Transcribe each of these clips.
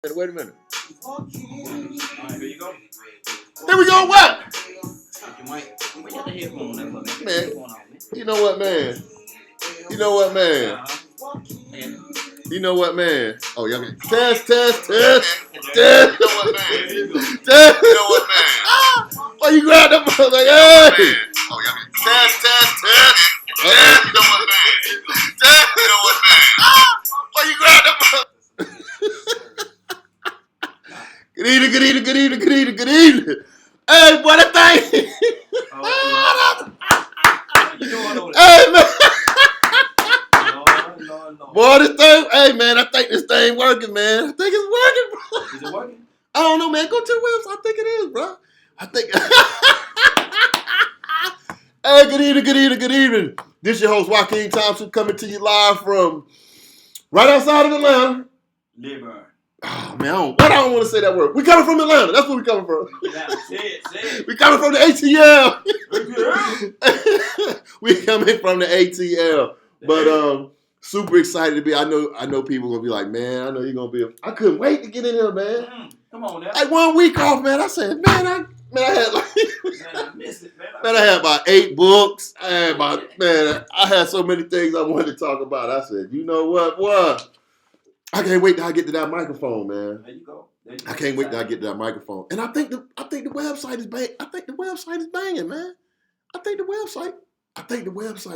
Wait a minute. Alright, here you go. Here we go. What? We got the headphone there for me. Man, you know what, man? You know what, man? You know what, man? Oh, y'all can test. Test. You know what, man? Test. You know what, man? Why you grab that mother like, hey? Oh, y'all can test. You know what, man? Test. You know what, man? Why you grab that mother? Good evening. Hey, boy, that thing. Hey, man. Lord. Boy, this thing. Hey, man, I think this thing working, man. I think it's working, bro. Is it working? I don't know, man. Go to the website. I think it is, bro. I think. Hey, good evening. This is your host, Joaquin Thompson, coming to you live from right outside of Atlanta. Liver. Oh, man, I don't want to say that word. We coming from Atlanta. That's where we coming from. Say it. We coming from the ATL. We coming from the ATL. But super excited to be. I know people gonna be like, man, I know you're gonna be. I couldn't wait to get in here, man. Come on now. Like 1 week off, man. I said, man, I had like, I missed it, man. man, I had about 8 books. I had so many things I wanted to talk about. I said, you know what? I can't wait till I get to that microphone, man. There you go. I can't wait till I get to that microphone. And I think the website is banging. I think the website is banging, man. I think the website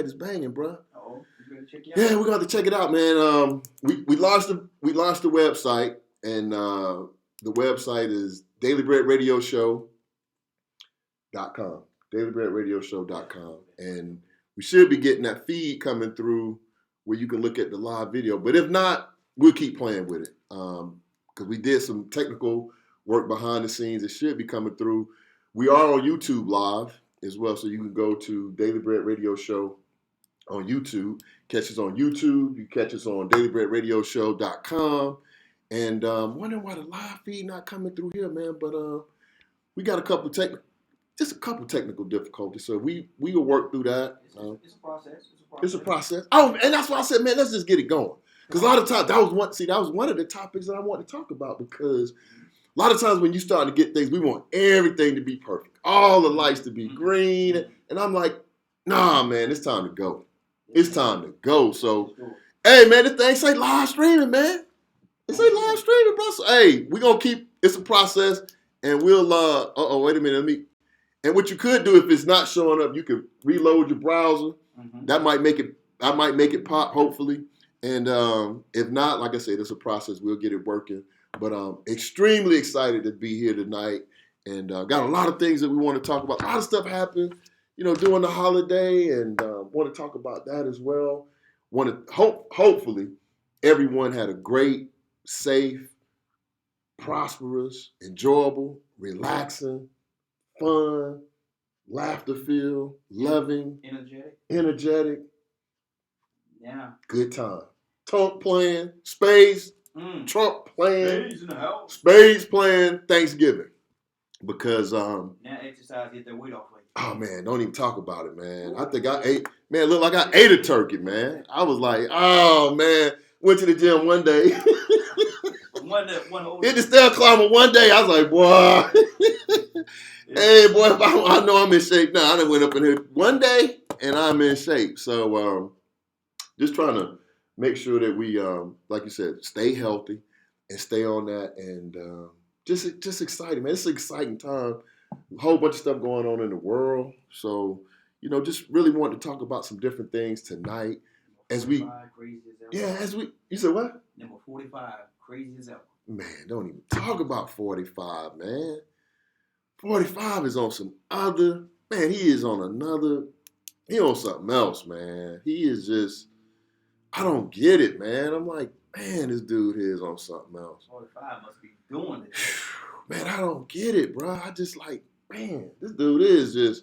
is banging, bro. Oh, you better check it out. Yeah, we're going to check it out, man. We launched the website, and the website is dailybreadradioshow.com. dailybreadradioshow.com. And we should be getting that feed coming through where you can look at the live video. But if not, we'll keep playing with it. Because we did some technical work behind the scenes. It should be coming through. We are on YouTube live as well, so you can go to Daily Bread Radio Show on YouTube. Catch us on YouTube. You catch us on dailybreadradioshow.com. And wondering why the live feed not coming through here, man. But we got a couple technical difficulties, so we will work through that. It's a process. It's a process. Oh, and that's why I said, man, let's just get it going. Because a lot of times, that was one of the topics that I wanted to talk about, because a lot of times when you start to get things, we want everything to be perfect. All the lights to be green. And I'm like, nah, man, it's time to go. It's time to go. So, hey, man, this thing say live streaming, man. It say live streaming, bro. So, hey, we're going to keep, it's a process, and we'll, wait a minute, and what you could do if it's not showing up, you could reload your browser. Mm-hmm. That might make it pop, hopefully. And if not, like I said, it's a process. We'll get it working. But I'm extremely excited to be here tonight. And got a lot of things that we want to talk about. A lot of stuff happened, during the holiday. And want to talk about that as well. Want to hopefully everyone had a great, safe, prosperous, enjoyable, relaxing, fun, laughter-filled, loving, energetic. Yeah. Good time. Trump playing, Spades, Trump playing, Spades in the house. Spades playing Thanksgiving. Because now exercise, get that weight off of you. Oh man, don't even talk about it, man. I think I ate, man, look like I ate a turkey, man. I was like, oh man, went to the gym one day. Hit the stair climber one day. I was like, boy. Hey boy, I know I'm in shape now. I done went up in here one day and I'm in shape. So just trying to make sure that we, like you said, stay healthy and stay on that, and just exciting, man. It's an exciting time. A whole bunch of stuff going on in the world. So, just really wanted to talk about some different things tonight. You said what? Number 45, crazy as ever. Man, don't even talk about 45, man. 45 is on some other, man, he on something else, man. He is just, I don't get it, man. I'm like, man, this dude here is on something else. 45 must be doing it. Man, I don't get it, bro. I just like, man, this dude is just,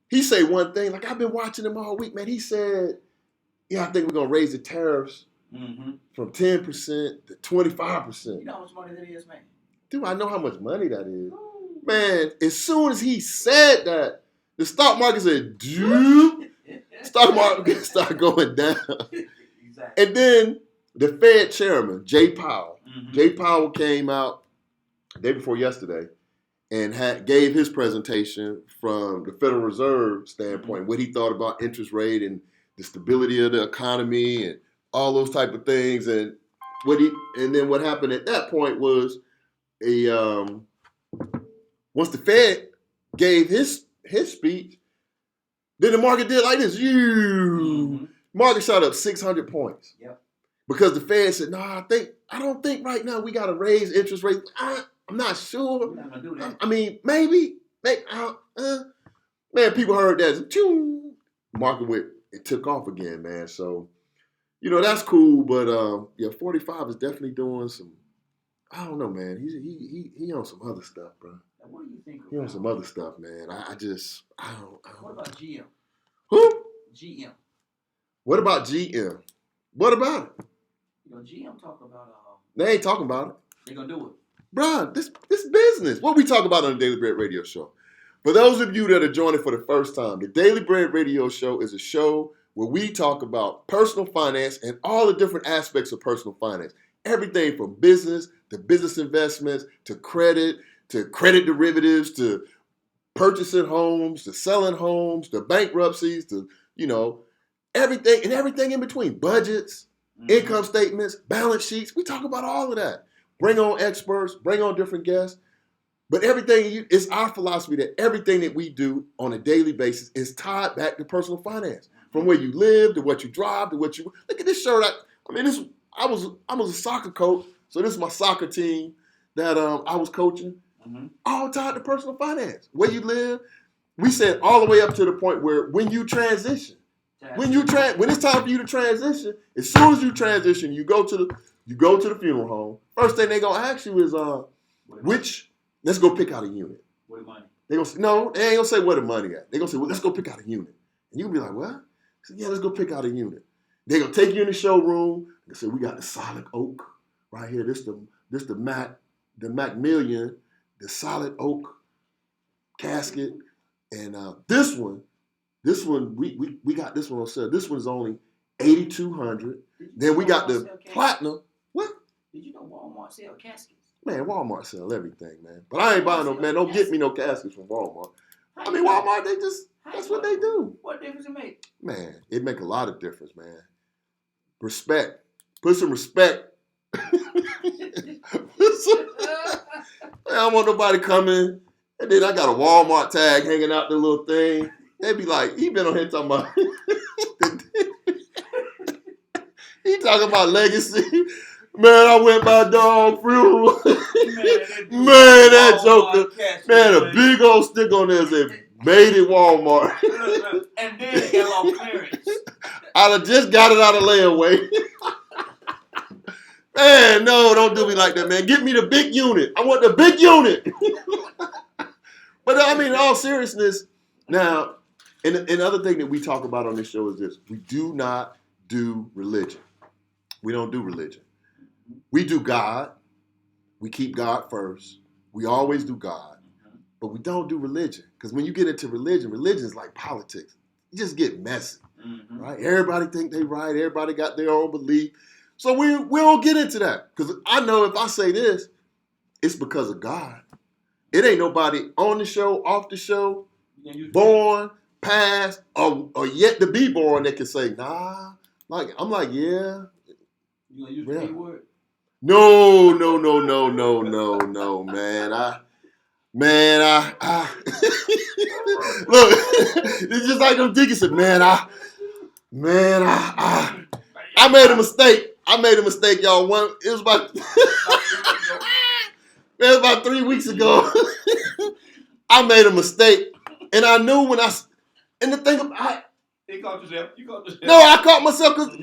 he say one thing, like I've been watching him all week, man. He said, yeah, I think we're going to raise the tariffs from 10% to 25%. You know how much money that is, man? Dude, I know how much money that is. Man, as soon as he said that, the stock market said, dude, stock market started going down. Exactly. And then the Fed chairman, Jay Powell, Mm-hmm. Jay Powell came out the day before yesterday and gave his presentation from the Federal Reserve standpoint, what he thought about interest rate and the stability of the economy and all those type of things. And then what happened at that point was once the Fed gave his speech, then the market did like this. Market shot up 600 points. Yep. Because the Fed said, no, I don't think right now we got to raise interest rates. I'm not sure. We're not gonna do that. I mean, maybe. Man, people heard that. Market it took off again, man. So, that's cool. But 45 is definitely doing some. I don't know, man. He on some other stuff, bro. What do you think? He on some other stuff, man. I don't. What about GM? Who? GM. What about GM? What about it? GM talk about. They ain't talking about it. They gonna do it. Bruh, this business. What we talk about on the Daily Bread Radio Show. For those of you that are joining for the first time, the Daily Bread Radio Show is a show where we talk about personal finance and all the different aspects of personal finance. Everything from business to business investments to credit derivatives to purchasing homes to selling homes to bankruptcies to, everything in between. Budgets, income statements, balance sheets. We talk about all of that. Bring on experts, bring on different guests. But it's our philosophy that everything that we do on a daily basis is tied back to personal finance. From where you live to what you drive to what you look at this shirt. I was a soccer coach, so this is my soccer team that I was coaching. Mm-hmm. All tied to personal finance. Where you live, we said all the way up to the point where when you transition, when it's time for you to transition, as soon as you transition, you go to the funeral home. First thing they gonna ask you is let's go pick out a unit. Where the money? They ain't gonna say where the money at. They gonna say, well, let's go pick out a unit. And you'll be like, what? Say, yeah, let's go pick out a unit. They gonna take you in the showroom. They say, we got the solid oak right here. This the Macmillan, the solid oak casket. And this one, we got this one on sale. This one's only $8,200. Then we got the platinum. What? Did you know Walmart sell caskets? Man, Walmart sell everything, man. But I ain't buying no, man, don't get me no caskets from Walmart. I mean, Walmart, that's what they do. What difference it make? Man, it make a lot of difference, man. Respect. Put some respect. Man, I don't want nobody coming. And then I got a Walmart tag hanging out the little thing. They be like, he been on here talking about, he talking about legacy. Man, I went by dog funeral. Man, that joker. Man, a big old stick on there said, made it Walmart. And then it got on clearance. I just got it out of layaway. Man, no, don't do me like that, man. Get me the big unit. I want the big unit. But I mean, in all seriousness, now, and the other thing that we talk about on this show is this. We do not do religion. We don't do religion. We do God. We keep God first. We always do God. But we don't do religion. Because when you get into religion is like politics. You just get messy. Mm-hmm. Right? Everybody think they right. Everybody got their own belief. So we don't get into that. Because I know if I say this, it's because of God. It ain't nobody on the show, off the show, born, past, or yet to be born that can say, nah. Like, I'm like, yeah. You gonna use the A word? No, man. I look, it's just like them Dickinson, man. I made a mistake. Y'all. It was about 3 weeks ago. I made a mistake, and I knew when and the thing about You caught yourself. No, I caught myself because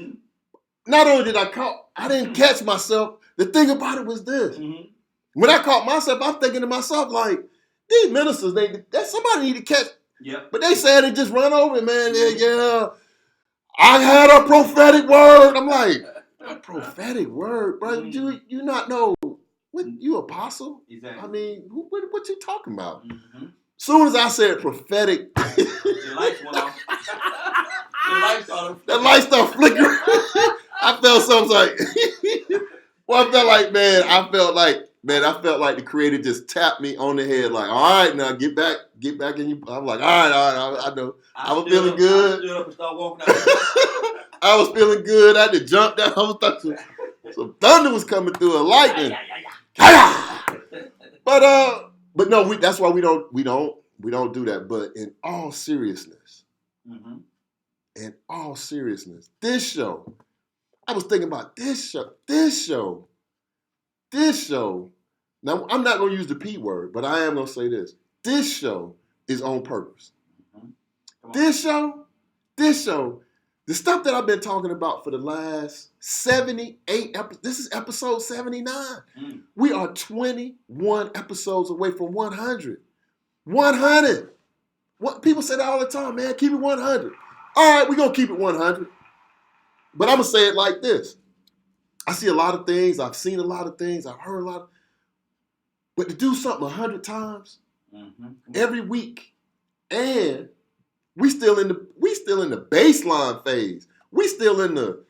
not only did I didn't catch myself. The thing about it was this. Mm-hmm. When I caught myself, I'm thinking to myself, like, these ministers, somebody need to catch. Yep. But they said it just run over, man. Yeah. I had a prophetic word. I'm like, a prophetic word, bro? Mm-hmm. You not know what you apostle? Exactly. I mean, what you talking about? Mm-hmm. Soon as I said prophetic, the lights went off. The lights started that light started flickering. I felt something like, Well, I felt like, man, I felt like the creator just tapped me on the head, like, all right, now get back in you. I'm like, all right, I know. I was feeling good. I stood up and started walking out. I was feeling good. I had to jump down. I was thinking some thunder was coming through and lightning. But no, that's why we don't do that. But in all seriousness, this show, I was thinking about this show. Now, I'm not going to use the P word, but I am going to say this. This show is on purpose. This show, the stuff that I've been talking about for the last 78 episodes, this is episode 79. We are 21 episodes away from 100. 100. What people say that all the time, man, keep it 100. All right, we're going to keep it 100. But I'm going to say it like this. I see a lot of things. I've seen a lot of things. I've heard a lot. But to do something 100 times every week, and we still in the baseline phase. We still in the,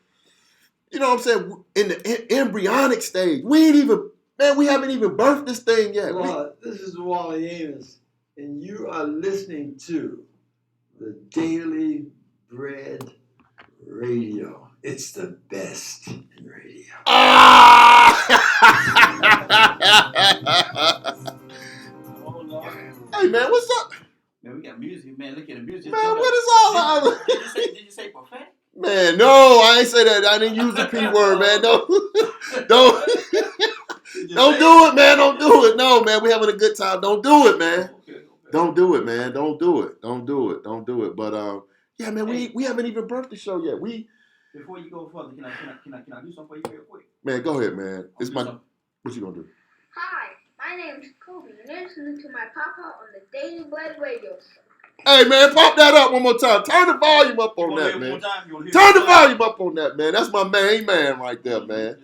you know what I'm saying, in the embryonic stage. We haven't even birthed this thing yet. This is Wally Amos, and you are listening to the Daily Bread Radio. It's the best in radio. Hey, man, what's up? Man, we got music, man. Look at the music. Man, what is all that? Did you say prophetic? Man, no, I ain't say that. I didn't use the P word, man. Don't do it, man. Don't do it. No, man, we having a good time. Don't do it, man. Okay. Don't do it, man. Don't do it. But yeah, man, we haven't even birthed the show yet. Before you go further, can I do something for you real quick? Man, go ahead, man. What you gonna do? Hi, my name's Kobe, and you're listening to my papa on the Daily Bread Radio Show. Hey, man, pop that up one more time. Turn the volume up on that, man. Turn the volume up on that, man. That's my main man right there, man.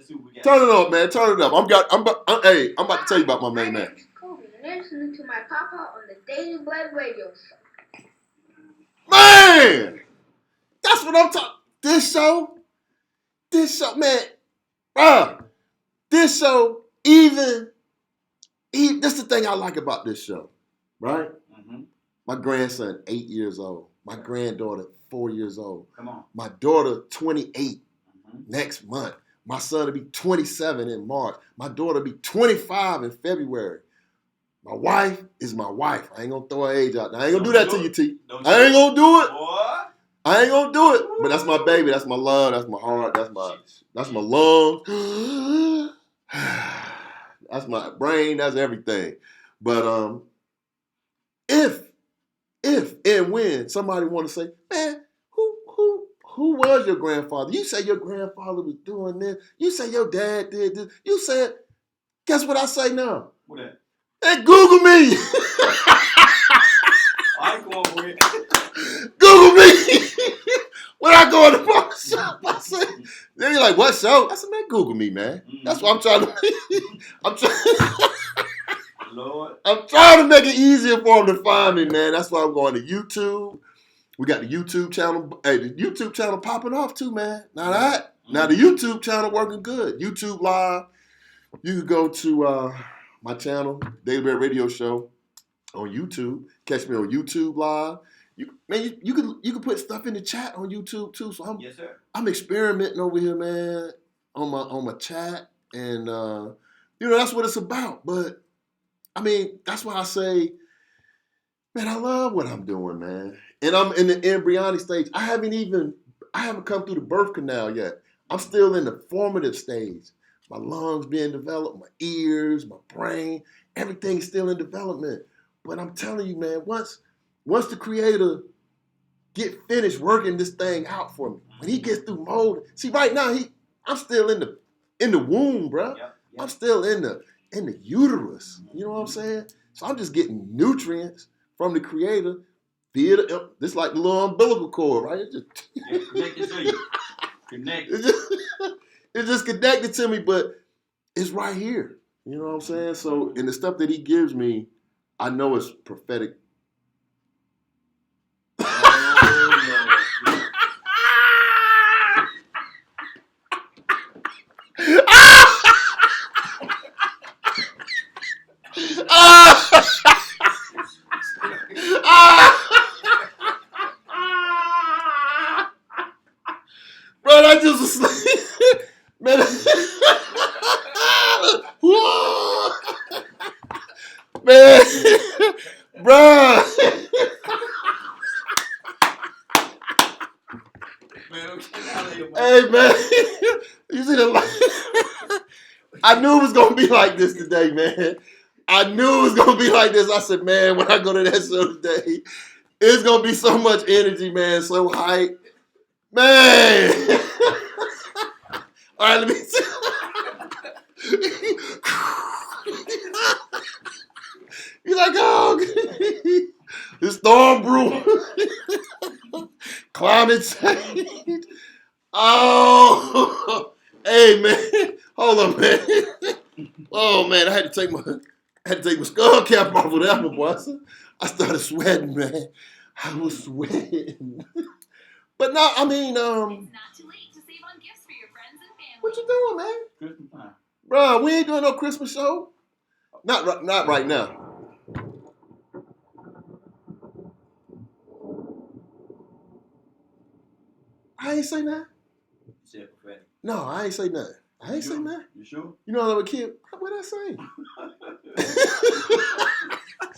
Turn it up, man. Turn it up. I'm about to tell you about my main man. My name's Kobe, and you're listening to my papa on the Daily Bread Radio Show. Man, that's what I'm talking. This show, man, this show, even this is the thing I like about this show, right? My grandson, 8 years old. My granddaughter, 4 years old. Come on. My daughter, 28 next month. My son will be 27 in March. My daughter will be 25 in February. My wife is my wife. I ain't going to throw her age out there. I ain't going to do that to you, T. I ain't going to do it. What? I ain't going to do it. But that's my baby. That's my love. That's my heart. That's my lungs. That's my brain. That's everything. But if and when somebody want to say, man, who was your grandfather? You say your grandfather was doing this. You say your dad did this. You said, guess what I say now? What that? Hey, Google me. I ain't going for it. Google me. When I go in the barber shop, I say, then you're like, what show? I said, man, Google me, man. That's what I'm trying to Lord. I'm trying to make it easier for them to find me, man. That's why I'm going to YouTube. We got the YouTube channel. Hey, the YouTube channel popping off too, man. Now the YouTube channel working good. YouTube Live. You could go to my channel, Daily Bread Radio Show, on YouTube. Catch me on YouTube Live. You can put stuff in the chat on YouTube too. So Yes, sir. I'm experimenting over here, man, on my chat, and that's what it's about. But I mean, that's why I say, man, I love what I'm doing, man. And I'm in the embryonic stage. I haven't come through the birth canal yet. I'm still in the formative stage. My lungs being developed, my ears, my brain, everything's still in development. But I'm telling you, man, once the creator get finished working this thing out for me, when he gets through molding, see, right now I'm still in the womb, bro. Yep. I'm still in the uterus. You know what I'm saying? So I'm just getting nutrients from the creator via this like the little umbilical cord, right? Connected to you. Connected. It's just connected to me, but it's right here. You know what I'm saying? So, and the stuff that he gives me, I know it's prophetic. Ah! Ah! Bro, that just was like, man. Whoa. Man, bro. Man, I'm getting out of here, man. Hey, man. You see the light? I knew it was going to be like this today, man. I knew it was going to be like this. I said, man, when I go to that show today, it's going to be so much energy, man. So hype. Man. All right, let me see. You're like, oh, the storm brew. Climate change. Oh, hey, man. Hold on, man. Oh, man, I had to take my skull cap off with that one, boy. I started sweating, man. I was sweating. But no, I mean, It's not too late to save on gifts for your friends and family. what you doing, man? Christmas time. Bro, we ain't doing no Christmas show. Not right now. I ain't say nothing. You said prophetic. No, I ain't say nothing. I ain't say nothing. You sure? You know I was a kid. What did I say?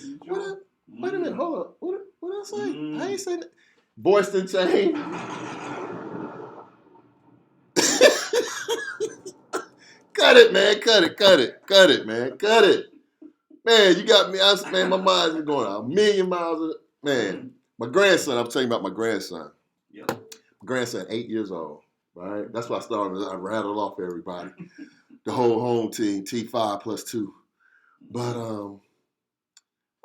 You What sure? Wait a minute, hold up. What did I say? Mm. I ain't say nothing. Voice and chain. Cut it, man. Cut it, man. Cut it. Man, you got me. Man, my mind is going a million miles. Man, my grandson, I'm telling you about my grandson. Yep. My grandson, 8 years old, right? That's why I rattled off everybody. The whole home team, T5 plus 2. But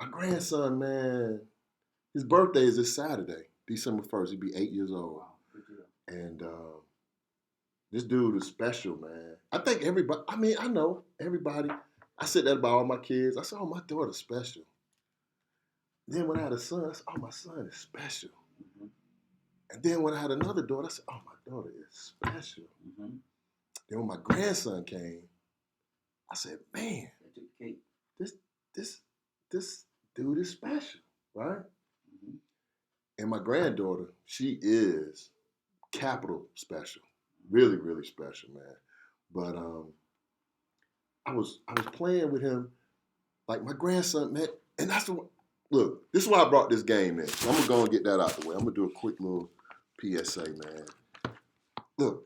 my grandson, man, his birthday is this Saturday, December 1st. He'll be 8 years old. Wow, good deal. And this dude is special, man. I think everybody, I know everybody. I said that about all my kids. I said, oh, my daughter's special. Then when I had a son, I said, oh, my son is special. Mm-hmm. And then when I had another daughter, I said, oh, my daughter is special. Mm-hmm. Then when my grandson came, I said, man, They took the cake. this dude is special, right? Mm-hmm. And my granddaughter, she is capital special. Really, really special, man. But I was playing with him, like my grandson, man, and that's the look, this is why I brought this game in. So I'm gonna go and get that out the way. I'm gonna do a quick little PSA, man. Look,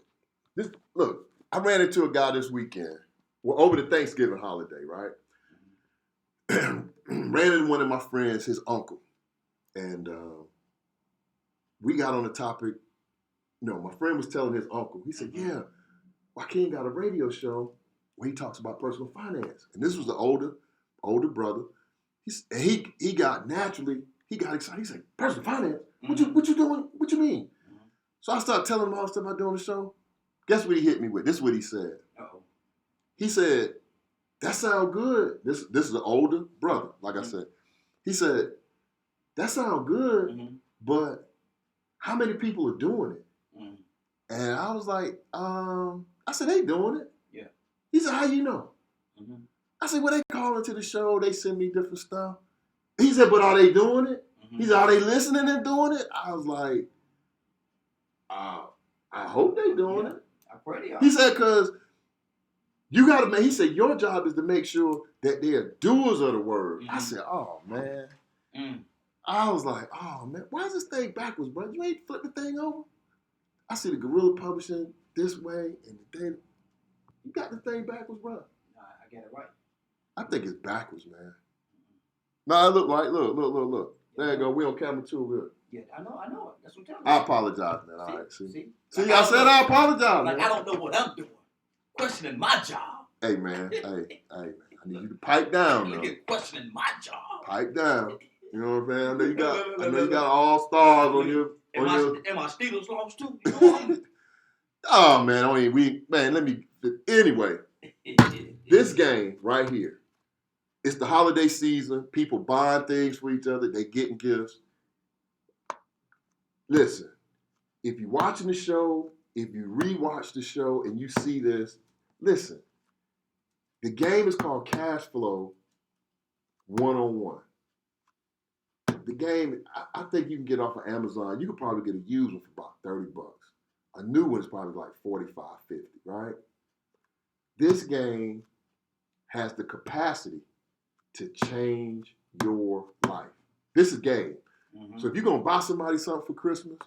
I ran into a guy this weekend. Well, over the Thanksgiving holiday, right? Ran into one of my friends, his uncle. And we got on the topic. My friend was telling his uncle, he said, yeah, Joaquin got a radio show where he talks about personal finance. And this was the older brother. He got excited. He said, personal finance? What you doing? What you mean? Mm-hmm. So I started telling him all the stuff I do on the show. Guess what he hit me with? This is what he said. Uh-oh. He said, that sound good. This is the older brother, like I said. He said, that sound good, Mm-hmm. but how many people are doing it? Mm-hmm. And I was like, I said, they doing it. Yeah. He said, how you know? Mm-hmm. I said, well, they call into the show. They send me different stuff. He said, but are they doing it? Mm-hmm. He said, are they listening and doing it? I was like, I hope they doing it. I pray they are. He said, because you got to make, he said, your job is to make sure that they're doers of the word. Mm-hmm. I said, oh, man. Mm. I was like, oh, man, why is this thing backwards, bro? You ain't flip the thing over? I see the Gorilla Publishing this way and the data. You got the thing backwards, bro. Nah, I got it right. I think it's backwards, man. No, look right. Look. There you go. We on camera too. Good. Yeah, I know it. That's what I'm telling you. I apologize, man. All right, see. See, See, Like, I said I apologize, Like, man. I don't know what I'm doing. Questioning my job. Hey, man. Hey, man. I need you to pipe down, You though. get questioning my job. Pipe down. You know what I'm saying? I know you got all stars on your. And my Steelers lost too. You know what Oh man, anyway, this game right here. It's the holiday season. People buying things for each other. They getting gifts. Listen, if you're watching the show, if you rewatch the show and you see this, listen. The game is called Cash Flow, one-on-one. The game, I think you can get off of Amazon. You could probably get a used one for about $30. A new one is probably like $45, $50, right? This game has the capacity to change your life. This is game. Mm-hmm. So if you're going to buy somebody something for Christmas,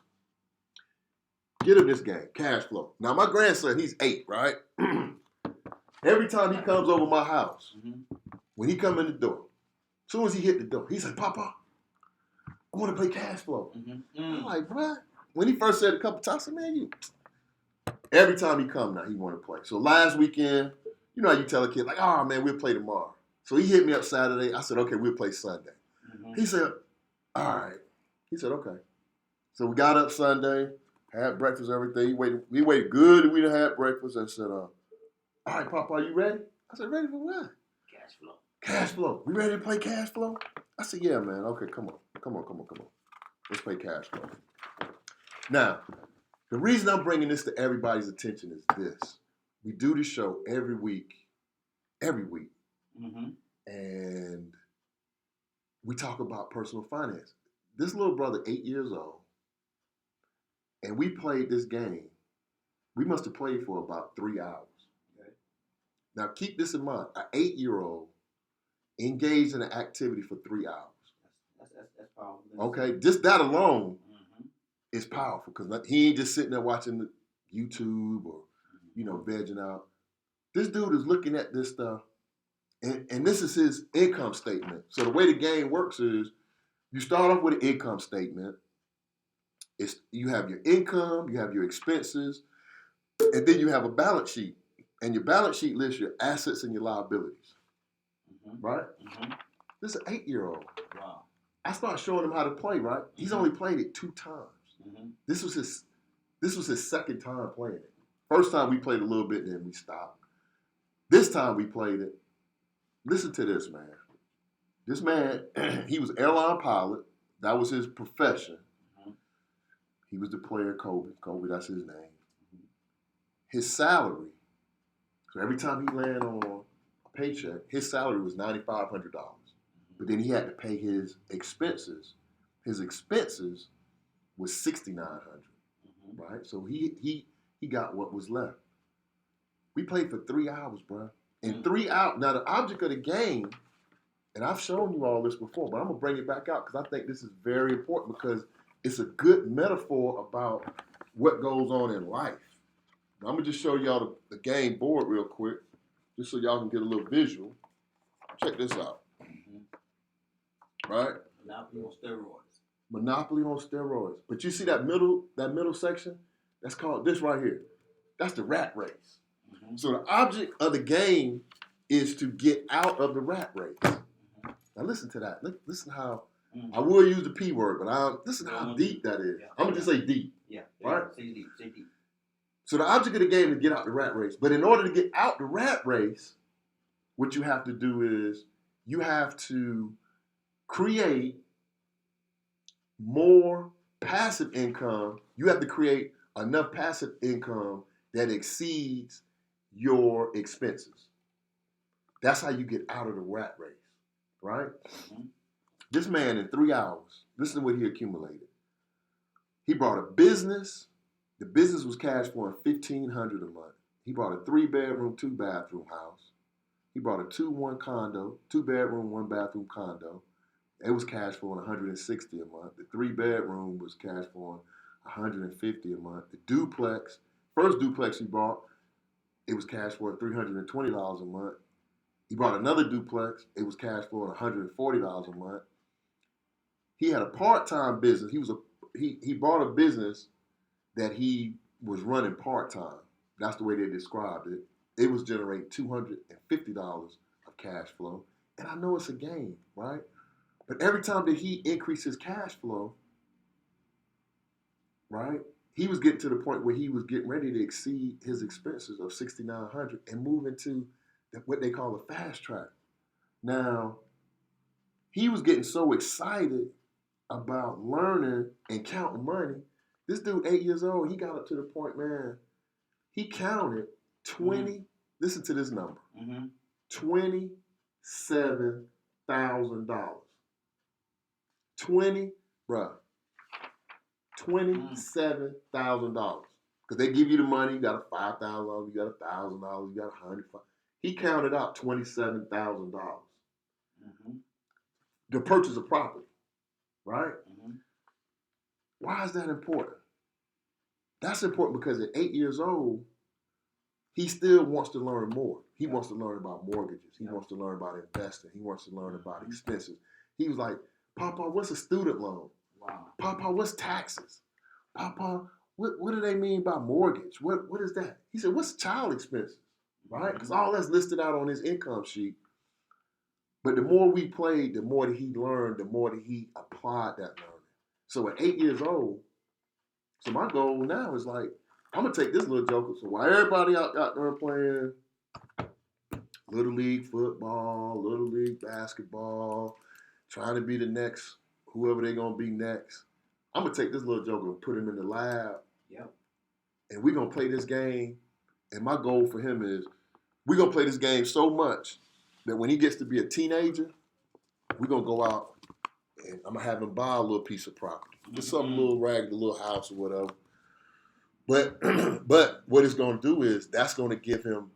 get him this game, Cash Flow. Now, my grandson, he's 8, right? Every time he comes over my house, when he come in the door, as soon as he hit the door, he's like, Papa, I want to play Cash Flow. I'm like, what? When he first said it a couple times, I said, man, every time he come now, he want to play. So last weekend, you know how you tell a kid, like, oh, man, we'll play tomorrow. So he hit me up Saturday. I said, okay, we'll play Sunday. He said, all right. He said, okay. So we got up Sunday, had breakfast, everything. We waited good, and we done had breakfast, and said, all right, Papa, are you ready? I said, ready for what? Cash Flow. Cash Flow. We ready to play Cash Flow? I said, yeah, man. Okay, come on. Let's play Cash Flow. Now, the reason I'm bringing this to everybody's attention is this. We do the show every week, and we talk about personal finance. This little brother, 8 years old, and we played this game. We must have played for about 3 hours. Okay? Now, keep this in mind. An 8-year-old engaged in an activity for 3 hours. That's powerful. Okay? Just that alone is powerful because he ain't just sitting there watching the YouTube or, vegging out. This dude is looking at this stuff, and this is his income statement. So the way the game works is you start off with an income statement. You have your income, you have your expenses, and then you have a balance sheet. And your balance sheet lists your assets and your liabilities. Right? This is an 8-year-old. Wow. I started showing him how to play, right? He's only played it 2 times. This was his second time playing it. First time we played a little bit, then we stopped. This time we played it. Listen to this, man. This man, he was an airline pilot. That was his profession. He was the player Kobe. Kobe, that's his name. His salary, so every time he landed on a paycheck, his salary was $9,500. But then he had to pay his expenses. His expenses was $6,900. Right? So he got what was left. We played for 3 hours, bro. In 3 hours. Now, the object of the game, and I've shown you all this before, but I'm going to bring it back out because I think this is very important because it's a good metaphor about what goes on in life. Now, I'm going to just show y'all the game board real quick, just so y'all can get a little visual. Check this out. Right? Monopoly on steroids. Monopoly on steroids. But you see that middle section? That's called this right here. That's the rat race. So the object of the game is to get out of the rat race. Now listen to that. Listen how I will use the P word, but listen how deep that is. I'm gonna just say deep. Yeah. Right? Say deep. So the object of the game is to get out the rat race. But in order to get out the rat race, what you have to do is you have to create more passive income. You have to create enough passive income that exceeds your expenses. That's how you get out of the rat race, right? This man in 3 hours, listen to what he accumulated. He bought a business. The business was cash flowing $1,500 a month. He bought a 3-bedroom, 2-bathroom house. He bought a 2-1 condo, 2-bedroom, 1-bathroom condo. It was cash flowing $160 a month. The 3-bedroom was cash flowing $150 a month. The duplex, first duplex he bought, it was cash flowing $320 a month. He bought another duplex. It was cash flowing $140 a month. He had a part-time business. He bought a business that he was running part-time. That's the way they described it. It was generating $250 of cash flow. And I know it's a game, right? But every time that he increased his cash flow, right, he was getting to the point where he was getting ready to exceed his expenses of $6,900 and move into what they call a fast track. Now, he was getting so excited about learning and counting money. This dude, 8 years old, he got up to the point, man, he counted 20, listen to this number, $27 20, bruh, $27,000. Because they give you the money, you got a $5,000, you got $1,000, you got $100. He counted out $27,000 to purchase a property, right? Why is that important? That's important because at 8 years old, he still wants to learn more. He wants to learn about mortgages. He wants to learn about investing. He wants to learn about expenses. He was like, Papa, what's a student loan? Wow. Papa, what's taxes? Papa, what do they mean by mortgage? What is that? He said, what's child expenses? Right? Because all that's listed out on his income sheet. But the more we played, the more that he learned, the more that he applied that learning. So at 8 years old, so my goal now is like, I'm going to take this little joker. So while everybody out there playing Little League football, Little League basketball, trying to be the next, whoever they're going to be next, I'm going to take this little joker and put him in the lab. Yep. And we're going to play this game. And my goal for him is we're going to play this game so much that when he gets to be a teenager, we're going to go out and I'm going to have him buy a little piece of property. Just something little ragged, a little house or whatever. But what it's going to do is that's going to give him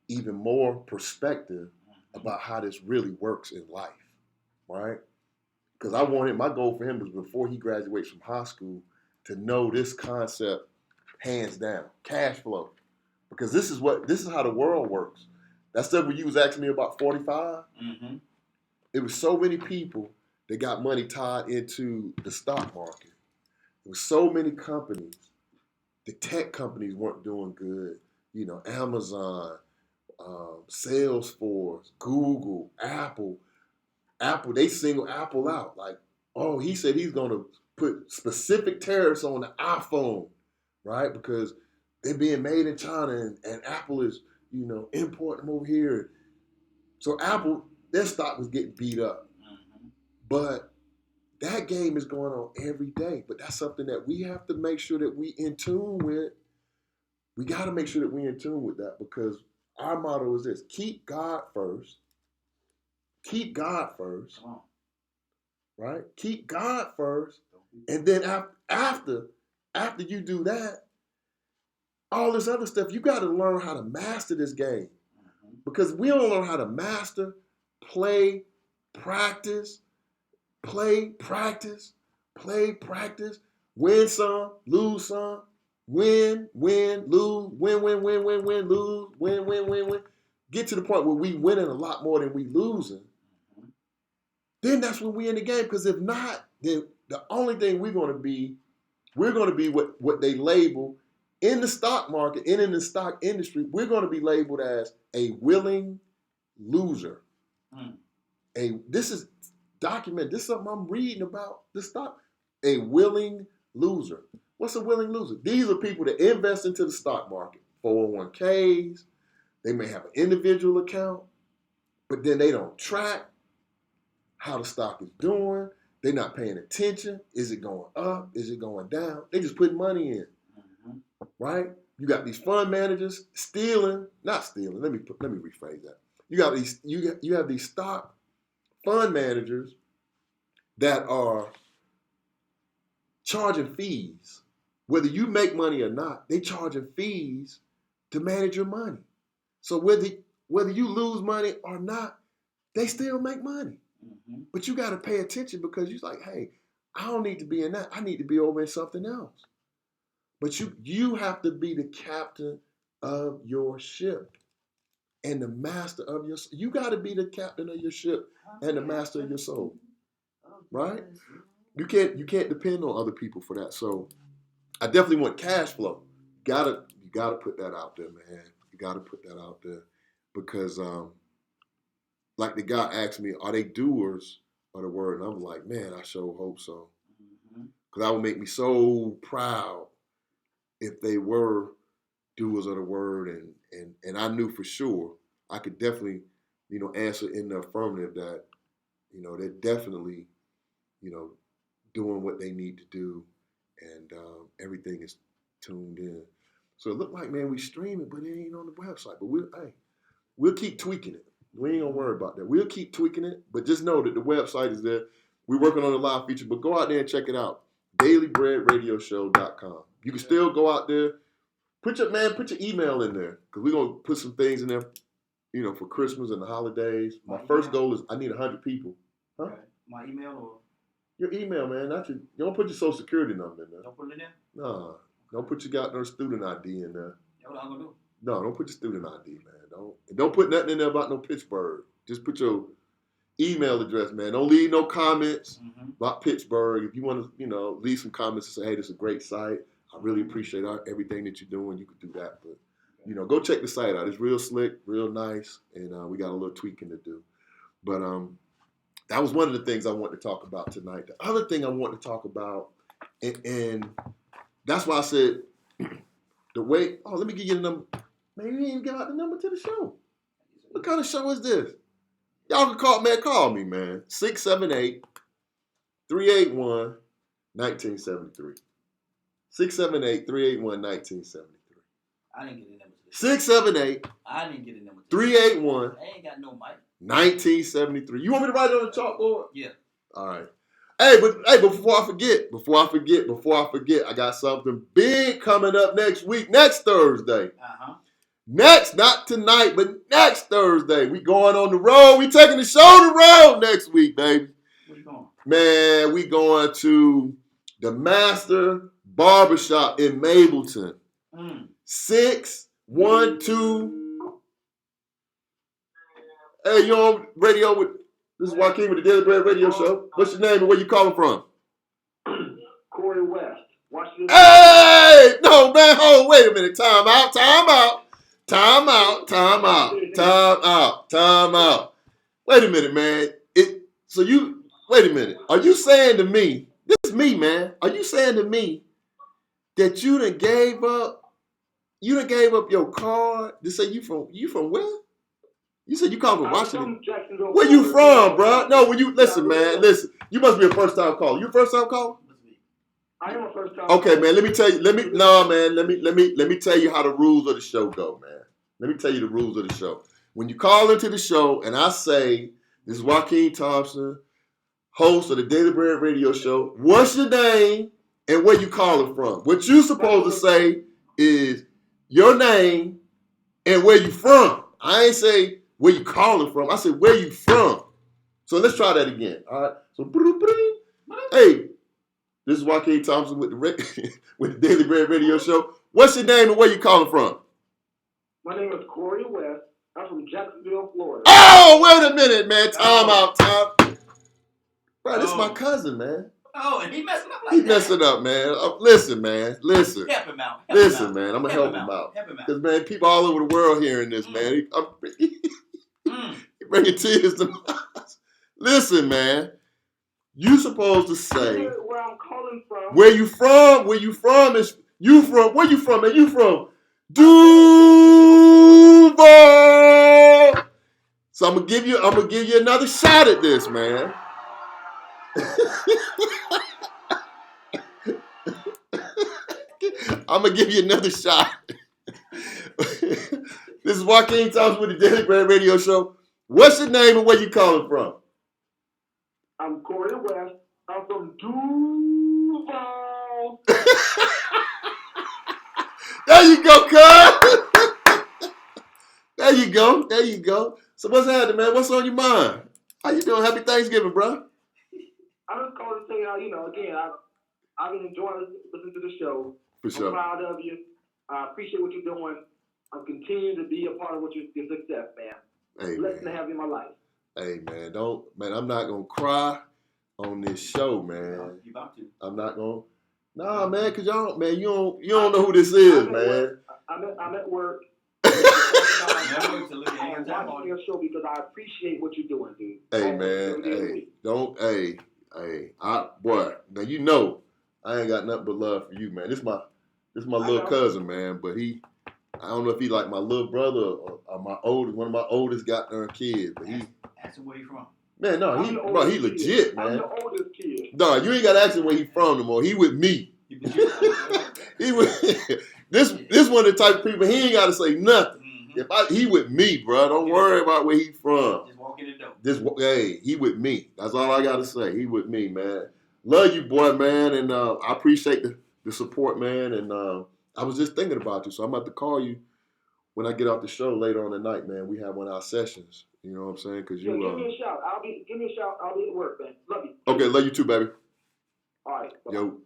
even more perspective about how this really works in life, right? Because I want him, my goal for him was before he graduates from high school to know this concept hands down, cash flow. Because this is how the world works. That stuff when you was asking me about 45, it was so many people that got money tied into the stock market. There was so many companies. The tech companies weren't doing good. You know, Amazon, Salesforce, Google, Apple. They single Apple out. Like, oh, he said he's going to put specific tariffs on the iPhone, right? Because they're being made in China and Apple is, you know, importing them over here. So Apple, their stock was getting beat up. But that game is going on every day. But that's something that we have to make sure that we in tune with. We got to make sure that we in tune with that because our motto is this: keep God first. Keep God first. Right? Keep God first. And then after you do that, all this other stuff, you got to learn how to master this game. Because we don't learn how to master, play, practice, win some, lose some, win, lose, win, lose, win. Get to the point where we winning a lot more than we losing. Then that's when we in the game. Because if not, then the only thing we're going to be what they label in the stock market and in the stock industry, we're going to be labeled as a willing loser. This is documented. This is something I'm reading about the stock. A willing loser. What's a willing loser? These are people that invest into the stock market. 401ks. They may have an individual account, but then they don't track how the stock is doing. They're not paying attention. Is it going up? Is it going down? They just put money in, right? You got these fund managers not stealing. Let me rephrase that. You have these stock fund managers that are charging fees. Whether you make money or not, they charging fees to manage your money. So whether you lose money or not, they still make money. But you got to pay attention because you're like, hey, I don't need to be in that. I need to be over in something else. But you have to be the captain of your ship and the master of your soul. You got to be the captain of your ship and the master of your soul, right? You can't depend on other people for that. So I definitely want cash flow. You gotta put that out there, man. You got to put that out there because like the guy asked me, are they doers of the word? And I'm like, man, I sure hope so. Because that would make me so proud if they were doers of the word. And I knew for sure I could definitely, answer in the affirmative that, they're definitely, doing what they need to do. And everything is tuned in. So it looked like, man, we stream it, but it ain't on the website. But we'll keep tweaking it. We ain't gonna worry about that. We'll keep tweaking it, but just know that the website is there. We're working on a live feature, but go out there and check it out. DailyBreadRadioshow.com. You can still go out there. Put your email in there, because we're gonna put some things in there, for Christmas and the holidays. My first goal is I need 100 people. Huh? Okay. My email or Your email, man. You don't put your social security number in there. don't put it in there? No. Don't put your goddamn student ID in there. That's what I'm gonna do. No, don't put your student ID, man. Don't put nothing in there about no Pittsburgh. Just put your email address, man. Don't leave no comments about Pittsburgh. If you want to, leave some comments and say, hey, this is a great site. I really appreciate everything that you're doing. You could do that. But, go check the site out. It's real slick, real nice, and we got a little tweaking to do. But that was one of the things I want to talk about tonight. The other thing I want to talk about, and that's why I said the way, let me give you the number. Man, you didn't even give out the number to the show. What kind of show is this? Y'all can call me, man. 678-381-1973. 678-381-1973. I didn't get a number to this. 678 I didn't get a number to 381 I ain't got no mic. 1973. You want me to write it on the chalkboard? Yeah. All right. Hey, but before I forget, I got something big coming up next Thursday. Next, not tonight, but next Thursday. We going on the road. We taking the show on the road next week, baby. Where you going? Man, we going to the Master Barbershop in Mableton. 612. Hey, you on radio with, this is Joaquin with the Daily Bread Radio Show. What's your name and where you calling from? Corey West, Washington. Hey! No, man, wait a minute. Time out. Wait a minute, man. Wait a minute. Are you saying to me, this is me, man. Are you saying to me that you done gave up your card to say you from where? You said you come from Washington. Where you from, bro? No, listen, man. Listen. You must be a first time caller. You a first time caller? I am a first time. Okay, man. Let me tell you. Let me tell you how the rules of the show go, man. Let me tell you the rules of the show. When you call into the show and I say, this is Joaquin Thompson, host of the Daily Bread Radio Show, what's your name and where you calling from? What you supposed to say is your name and where you from. I ain't say where you calling from. I said where you from. So let's try that again. All right. So, hey, this is Joaquin Thompson with the Daily Bread Radio Show. What's your name and where you calling from? My name is Corey West. I'm from Jacksonville, Florida. Oh, wait a minute, man. Time out. Bro, this is my cousin, man. Oh, and he messing up like He that. messing up, man. Listen, man. Listen. Help him out. Listen, man. I'm going to help him out. Help him out. Because, man, people all over the world hearing this, man. He bringing tears to my eyes. Listen, man. You supposed to say where I'm calling from. where you from. Where you from is you from. Where you from, man? You from Duval. So I'm gonna give you another shot at this, man. I'm gonna give you another shot. This is Joaquin Thompson with the Daily Bread Radio Show. What's your name and where you calling from? I'm Corey West. I'm from Duval. There you go, cuz. There you go. So what's happening, man? What's on your mind? How you doing? Happy Thanksgiving, bro. I just called to say how, again, I've been enjoying listening to the show. For sure. I'm proud of you. I appreciate what you're doing. I'm continuing to be a part of your success, man. Hey, Blessed man. to have you in my life. Hey, man, I'm not gonna cry on this show, man. You about to. I'm not gonna. Nah, man, cause you don't know who this is, man. I'm at work. Never to look at I'm your time on watching your show because I appreciate what you're doing, dude. Hey, man, boy, now you know I ain't got nothing but love for you, man. This my little cousin, man, but I don't know if he like my little brother or one of my oldest goddamn kids, but he. Ask him where you from. Man, no, he legit, man. I'm the oldest kid. No, you ain't got to ask him where he from no more. He with me. He with this one of the type of people, he ain't got to say nothing. He with me, bro. Don't worry about where he from. Just walk in the door. He with me. That's all I gotta say. He with me, man. Love you, boy, man, and I appreciate the support, man. And I was just thinking about you, so I'm about to call you when I get off the show later on tonight, man. We have one of our sessions. You know what I'm saying? Cause Yeah, you. give me a shout. Give me a shout. I'll be at work, man. Love you. Okay, love you too, baby. All right. Bye-bye. Yo,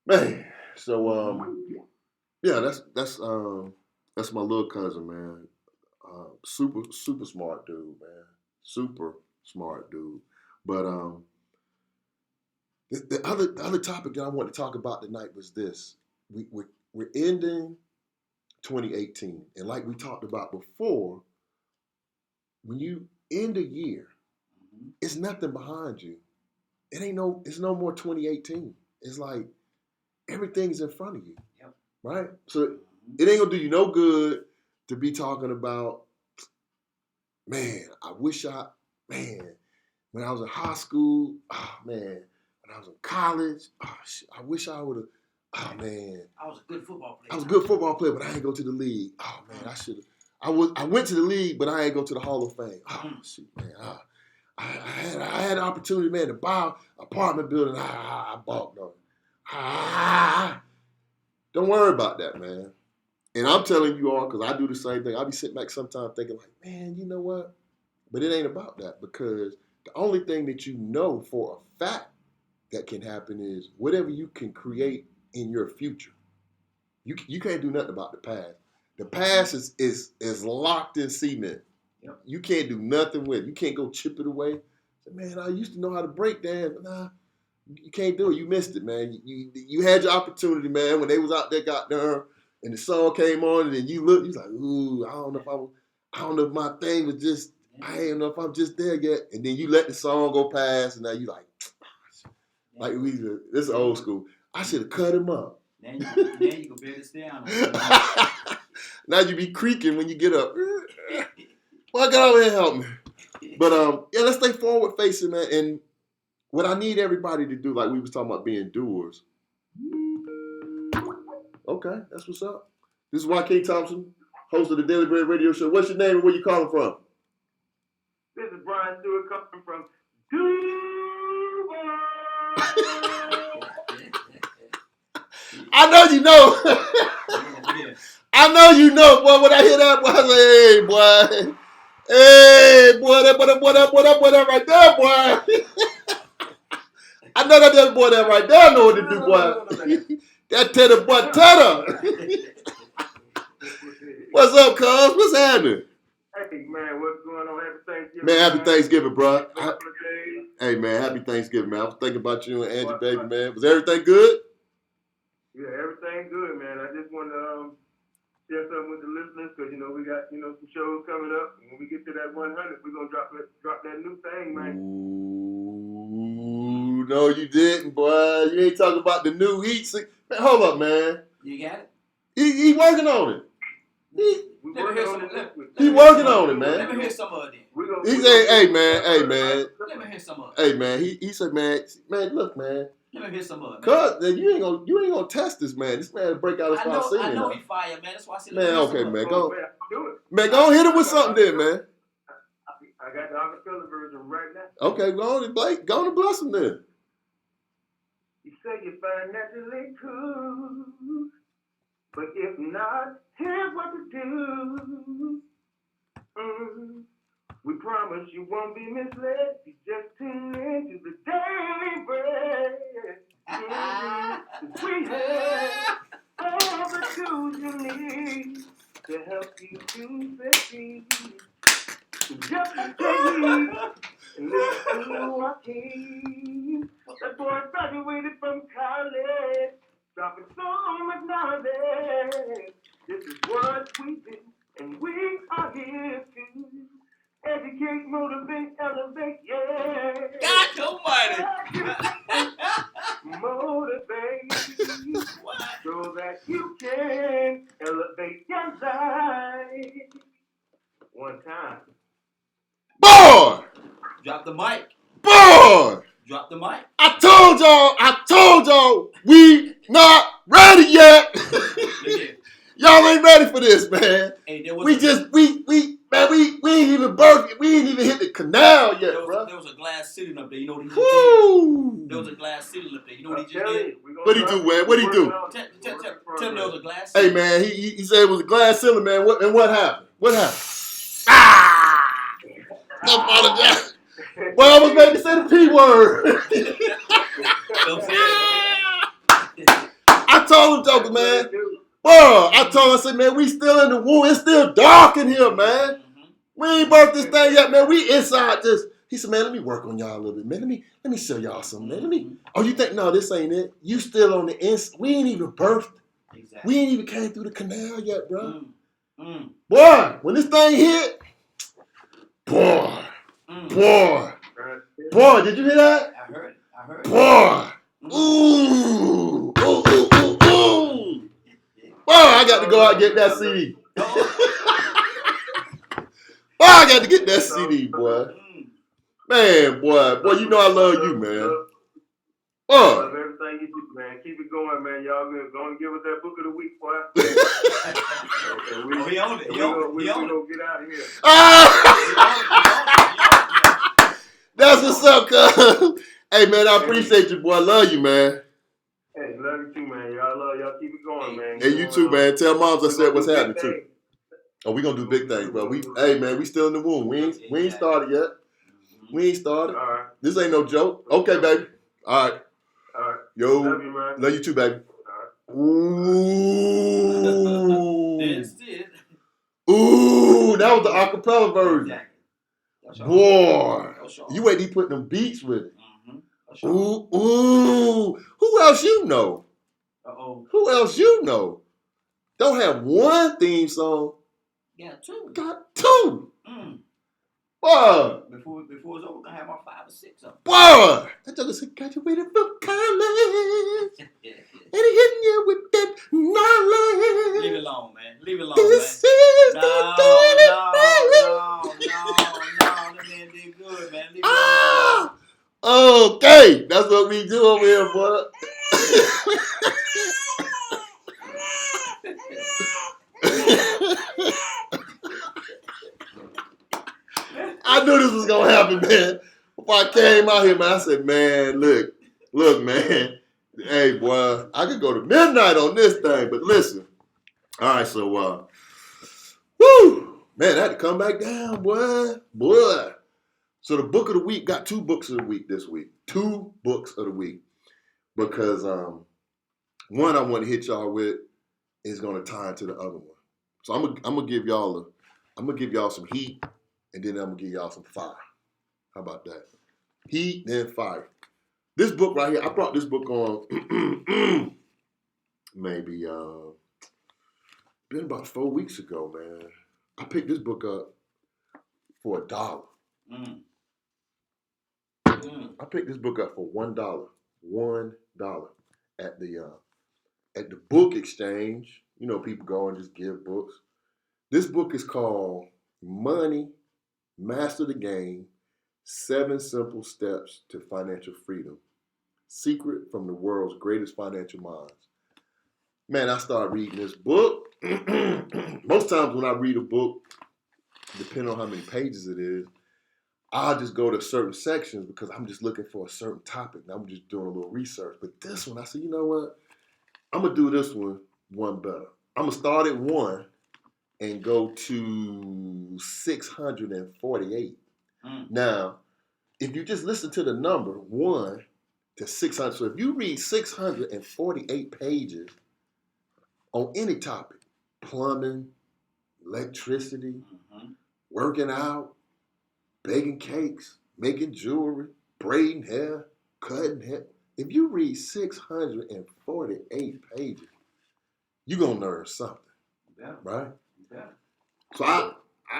man. So yeah, that's my little cousin, man. Super smart dude, man. Super smart dude. But the other topic that I want to talk about tonight was this. We're ending 2018, and like we talked about before, when you end a year, it's nothing behind you. It's no more 2018. It's like everything's in front of you. Yep. Right? So it ain't gonna do you no good to be talking about, man, when I was in high school, when I was in college, I wish I would have, I was a good football player. I was a good football player, but I ain't go to the league. Oh man, I should have. I went to the league, but I ain't go to the Hall of Fame. Oh shoot, man. I had an opportunity, man, to buy an apartment building. I balked on it. Don't worry about that, man. And I'm telling you all, because I do the same thing. I be sitting back sometimes thinking like, man, you know what? But it ain't about that, because the only thing that you know for a fact that can happen is whatever you can create in your future. You can't do nothing about the past. The past is locked in cement. Yep. You can't do nothing with it. You can't go chip it away. Say, man, I used to know how to break dance, but nah, you can't do it. You missed it, man. You had your opportunity, man, when they was out there, got there, and the song came on, and then you look, you was like, ooh, I don't know if my thing was just, I don't know if I'm just there yet. And then you let the song go past, and now you like this is old school. I should have cut him up. Then you can barely stay on. Now you be creaking when you get up. Well, get over here and help me. But yeah, let's stay forward facing, man. And what I need everybody to do, like we was talking about being doers. Okay, that's what's up. This is YK Thompson, host of the Daily Bread Radio Show. What's your name and where you calling from? This is Brian Stewart coming from Dubai. I know you know. I know you know, boy. When I hear that, boy, I say, hey, boy. Hey, boy, that right there, boy. I know that boy that right there know what to do, boy. That Tedder boy, Tedder. What's up, cuz? What's happening? Hey, man, what's going on? Happy Thanksgiving. Man, happy Thanksgiving, bro. Couple of days. Hey, man, happy Thanksgiving, man. I was thinking about you and Angie, baby, man. Was everything good? Yeah, everything good, man. I just want to share something with the listeners because, we got, some shows coming up. And when we get to that 100, we're going to drop that new thing, man. Ooh, no, you didn't, boy. You ain't talking about the new heat. Man, hold up, man. You got it? He working on it. We Let me hear working on some. it. He working on it, Let man. me hear some of it. He said, hey, man. Let me hear some of it. Hey, man. He said, man, look, man. Let me hear some of it. Cuz, you ain't gonna test this, man. This man break out and start singing. I know now. he fired, man. That's why I said, Man, okay, man. Go. Do it. Man, go hit him with something then, man. I got the acapella version right now. Okay, go on and bless him then. You say you're financially cool, but if not, here's what to do. We promise you won't be misled. You just tune in to the Daily Bread. We have all the tools you need to help you to succeed. Just take and listen to our king. That boy graduated from college, dropping so much knowledge. This is what we do, and we are here to educate, motivate, elevate, yeah. God almighty. Motivate, so that you can elevate your life. One time. Boy! Drop the mic. Boy! Drop the mic. I told y'all, we not ready yet. Look here. Y'all ain't ready for this, man. Hey, there was We ain't even birthed. We ain't even hit the canal yet, bro. there was a glass ceiling up there. You know what he just Woo! did? There was a glass ceiling up there. You know what he just Tell did? you, we gonna What'd he try- do, man? What'd he do? Tell me there was a glass Hey, ceiling. man, he said it was a glass ceiling, man. What happened? What happened? Ah! I apologize. Well, I was making to say the P word. Don't say it. I told him, Joker, man. Bro, I told him, I said, man, we still in the womb. It's still dark in here, man. We ain't birthed this thing yet, man. We inside this. He said, man, let me work on y'all a little bit, man. Let me show y'all something, man. Oh, you think, no, this ain't it? You still on the inside. We ain't even birthed. Exactly. We ain't even came through the canal yet, bro. Mm. Boy, when this thing hit, boy, did you hear that? I heard it. Boy, ooh. Boy, I got to go out and get that CD. Boy, I got to get that CD, boy. Man, boy, you know I love you, man. Love Boy. everything you do, man. Keep it going, man. Y'all gonna give us that book of the week, boy. Oh, he owned it. We gonna get out of here. Ah! That's what's up, cuz. Hey, man, I appreciate you, boy. I love you, man. Hey, love you too, man. Y'all keep it going, man. Hey, you too, man. Tell moms I We said gonna what's do big happening, too. things. Oh, we gonna do big things, bro. Hey, man, we still in the womb. We ain't started yet. We ain't started. All right. This ain't no joke. Okay, baby. All right. All right. Yo. Love you, man. Love you too, baby. All Ooh. That's it. Ooh, that was the acapella version. Exactly. That's all. Boy. That's all. You ain't even putting them beats with it. That's all. Ooh. Who else you know? Uh-oh. Who else you know? Don't have one theme song. Yeah, two. Got two. Boy, Boy. before it's over, we're gonna have about 5 or 6 of them. Boy. That joker said, graduated from college. And he hitting you with that knowledge. Leave it alone, man. Leave it alone, This man. is the daily That man did good, man. Leave it alone. Okay, that's what we do over here, boy. I knew this was gonna happen, man. Before I came out here, man, I said, man, look, man. Hey, boy, I could go to midnight on this thing, but listen. All right, so, woo, man, I had to come back down, boy. So the book of the week, got 2 books of the week this week. 2 books of the week. Because one I want to hit y'all with is gonna tie into the other one. So I'm gonna give y'all some heat, and then I'm gonna give y'all some fire. How about that? Heat, then fire. This book right here, I brought this book on maybe been about 4 weeks ago, man. I picked this book up for $1. I picked this book up for $1. $1 at the book exchange. You know, people go and just give books. This book is called Money, Master the Game, 7 Simple Steps to Financial Freedom. Secret from the world's greatest financial minds. Man, I started reading this book. Most times when I read a book, depending on how many pages it is, I'll just go to certain sections because I'm just looking for a certain topic. And I'm just doing a little research. But this one, I said, you know what? I'm going to do this one better. I'm going to start at 1 and go to 648. Now, if you just listen to the number 1 to 600, so if you read 648 pages on any topic, plumbing, electricity, working out, baking cakes, making jewelry, braiding hair, cutting hair, if you read 648 pages, you're going to learn something, right? Yeah. So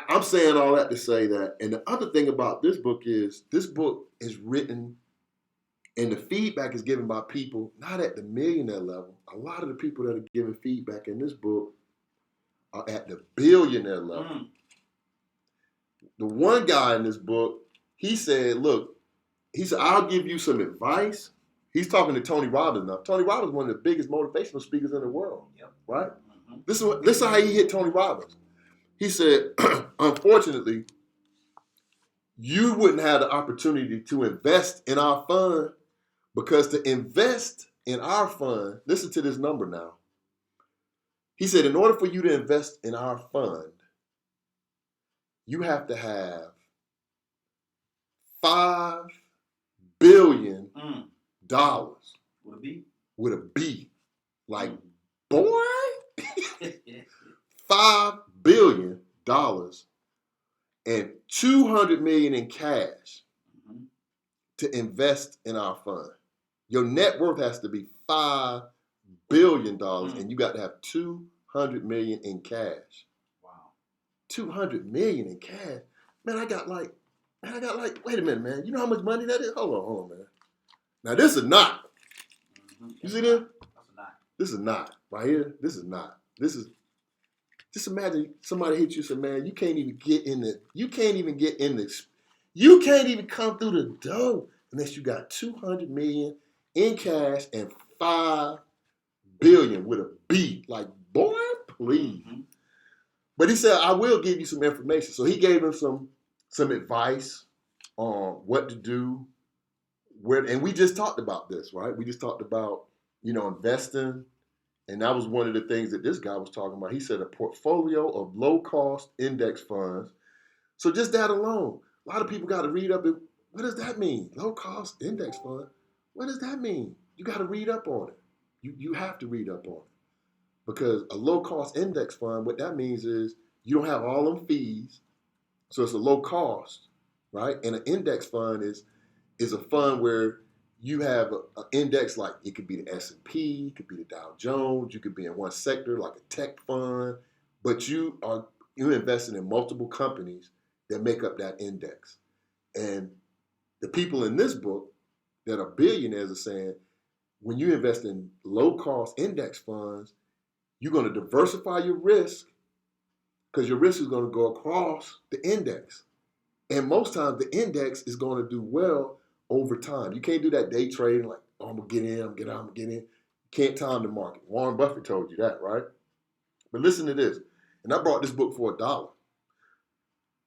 I'm saying all that to say that, and the other thing about this book is written, and the feedback is given by people not at the millionaire level. A lot of the people that are giving feedback in this book are at the billionaire level. The one guy in this book, he said, I'll give you some advice. He's talking to Tony Robbins now. Tony Robbins is one of the biggest motivational speakers in the world, right? This is how he hit Tony Robbins. He said, unfortunately, you wouldn't have the opportunity to invest in our fund because to invest in our fund, listen to this number now. He said, in order for you to invest in our fund, you have to have $5 billion Would it be? with a B. Like, boy, $5 billion and $200 million in cash to invest in our fund. Your net worth has to be $5 billion, and you got to have $200 million in cash. Wow. $200 million in cash. Man, I got like, wait a minute, man. You know how much money that is? Hold on, man. Now, this is not. You see this? That's a lot. This is not. Right here, this is not. This is, just imagine somebody hit you and say, man, you can't even get in the, you can't even come through the door unless you got $200 million in cash and $5 billion with a B. Like, boy, please. But he said, I will give you some information. So he gave him some advice on what to do. And we just talked about this, right? We just talked about, investing. And that was one of the things that this guy was talking about. He said a portfolio of low-cost index funds. So just that alone, a lot of people got to read up. What does that mean? Low-cost index fund? What does that mean? You got to read up on it. You have to read up on it. Because a low-cost index fund, what that means is you don't have all them fees. So it's a low cost, right? And an index fund is a fund where you have an index, like it could be the S&P, it could be the Dow Jones, you could be in one sector like a tech fund, but you're investing in multiple companies that make up that index. And the people in this book that are billionaires are saying, when you invest in low-cost index funds, you're going to diversify your risk because your risk is going to go across the index. And most times the index is going to do well over time. You can't do that day trading like, oh, I'm going to get in, I'm going to get out, I'm going to get in. You can't time the market. Warren Buffett told you that, right? But listen to this. And I brought this book for $1.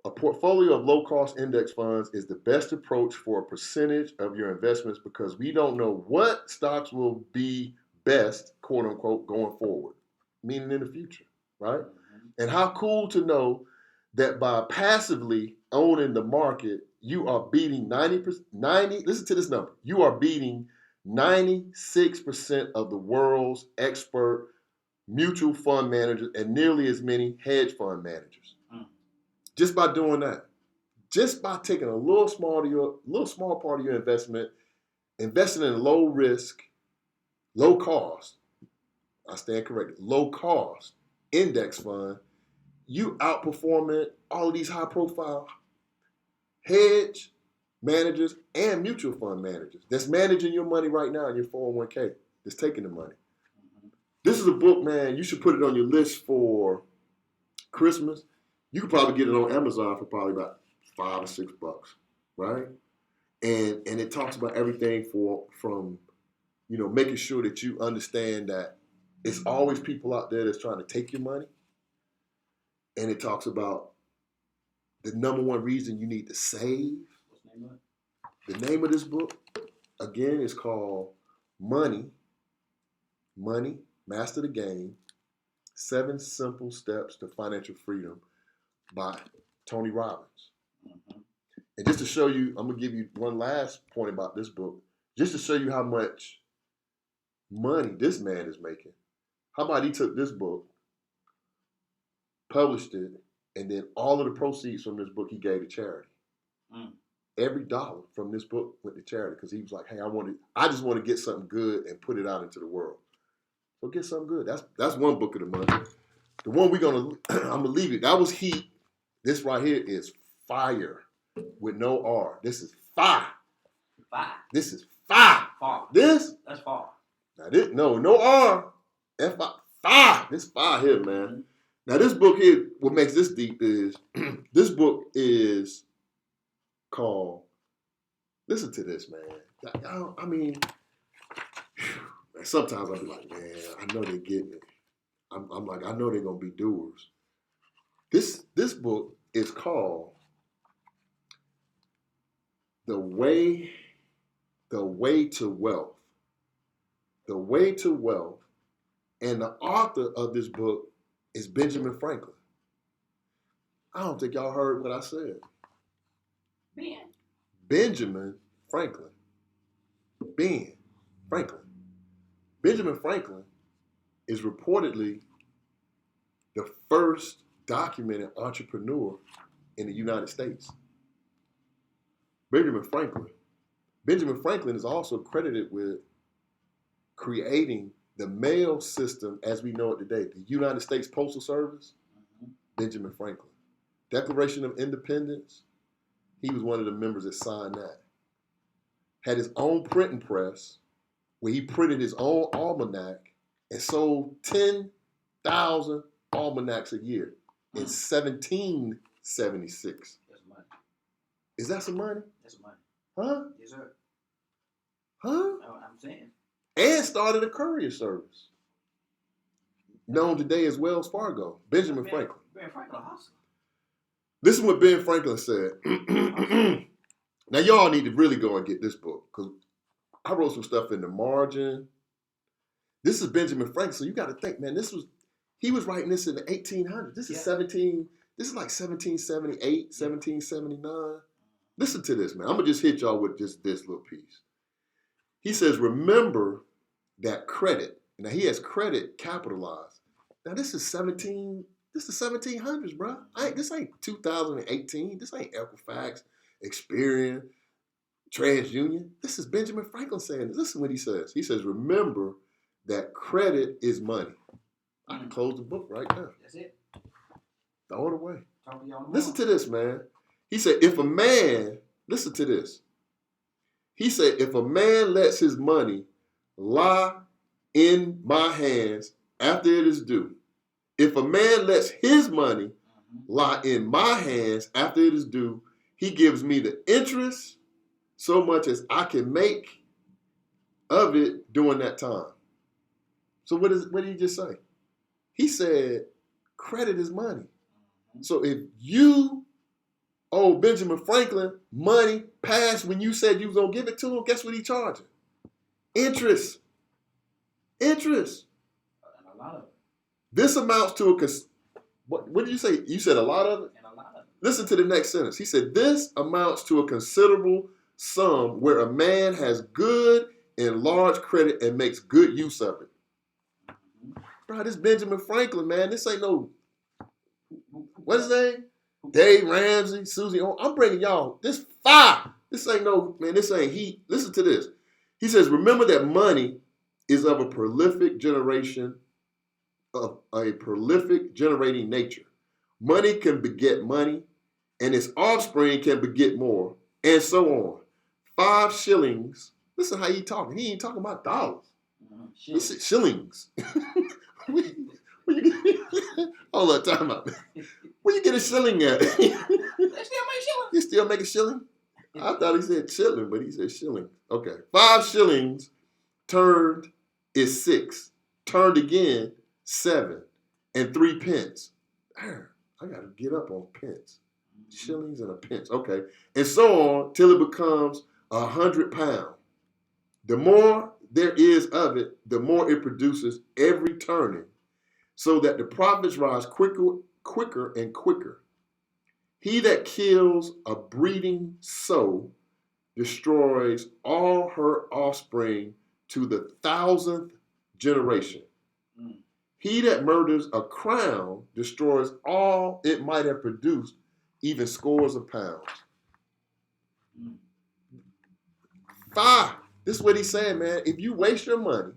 A portfolio of low-cost index funds is the best approach for a percentage of your investments because we don't know what stocks will be best, quote unquote, going forward, meaning in the future, right? And how cool to know that by passively owning the market, you are beating 90%, listen to this number, you are beating 96% of the world's expert mutual fund managers and nearly as many hedge fund managers. Just by doing that, just by taking a little small part of your investment, investing in low risk, low cost, I stand corrected, low cost index fund, you outperforming all of these high profile hedge managers and mutual fund managers that's managing your money right now in your 401k, that's taking the money. This is a book, man, you should put it on your list for Christmas. You could probably get it on Amazon for probably about $5 or $6, right? And it talks about everything from making sure that you understand that it's always people out there that's trying to take your money. And it talks about the number one reason you need to save. What's the name of it? The name of this book, again, is called Money, Master the Game, 7 Simple Steps to Financial Freedom by Tony Robbins. And just to show you, I'm going to give you one last point about this book, just to show you how much money this man is making. How about he took this book, published it, and then all of the proceeds from this book he gave to charity. Every dollar from this book went to charity because he was like, hey, I just want to get something good and put it out into the world. So get something good. That's one book of the month. The one I'm gonna leave it. That was Heat. This right here is Fire with no R. This is fire. Fire. This is fire. Far. This? That's far. Now this, no R. Fire. This fire here, man. Now this book here, what makes this deep is, this book is called, listen to this, man. I mean, sometimes I'll be like, man, I know they're getting it. I'm like, I know they're gonna be doers. This book is called The Way to Wealth. The Way to Wealth. And the author of this book is Benjamin Franklin. I don't think y'all heard what I said. Benjamin Franklin. Ben Franklin. Benjamin Franklin is reportedly the first documented entrepreneur in the United States. Benjamin Franklin is also credited with creating the mail system as we know it today, the United States Postal Service. Benjamin Franklin. Declaration of Independence, he was one of the members that signed that. Had his own printing press where he printed his own almanac and sold 10,000 almanacs a year in 1776. That's money. Is that some money? That's money. Huh? Yes, sir. Huh? I'm saying. And started a courier service, known today as Wells Fargo. Benjamin Franklin. Ben Franklin hustle. Listen what Ben Franklin said. Now, y'all need to really go and get this book because I wrote some stuff in the margin. This is Benjamin Franklin, so you got to think, man, he was writing this in the 1800s. This is this is like 1778, 1779. Listen to this, man. I'm going to just hit y'all with just this little piece. He says, remember that credit. Now, he has credit capitalized. Now, this is 1700s, bro. This ain't 2018. This ain't Equifax, Experian, TransUnion. This is Benjamin Franklin saying this. Listen what he says. He says, remember that credit is money. I can close the book right now. That's it. Throw it away. Talk to y'all. Listen to this, man. He said, listen to this. He said, if a man lets his money lie in my hands after it is due, if a man lets his money lie in my hands after it is due, he gives me the interest so much as I can make of it during that time. So what did he just say? He said, credit is money. So if you owe Benjamin Franklin money past when you said you was going to give it to him, guess what he charging? Interest. Interest. And a lot of it. This amounts to what did you say? You said a lot of it? And a lot of it. Listen to the next sentence. He said, this amounts to a considerable sum where a man has good and large credit and makes good use of it. Bro, this Benjamin Franklin, man, this ain't no, what's his name? Dave Ramsey, Susie. I'm bringing y'all this fire. This ain't no, man, this ain't heat. Listen to this. He says, remember that money is of a prolific generation, of a prolific generating nature. Money can beget money, and its offspring can beget more, and so on. 5 shillings. Listen how he talking. He ain't talking about dollars. He said shillings. Hold on, time out. Where you get a shilling at? They still make shillings. You still make a shilling? I thought he said shilling, but he said shilling. Okay. 5 shillings turned is 6. Turned again, 7. And 3 pence. I gotta get up on pence. Shillings and a pence. Okay. And so on till it becomes 100 pounds. The more there is of it, the more it produces every turning, so that the profits rise quicker and quicker. He that kills a breeding sow destroys all her offspring to the 1,000th generation. He that murders a crown destroys all it might have produced, even scores of pounds. 5. This is what he's saying, man. If you waste your money,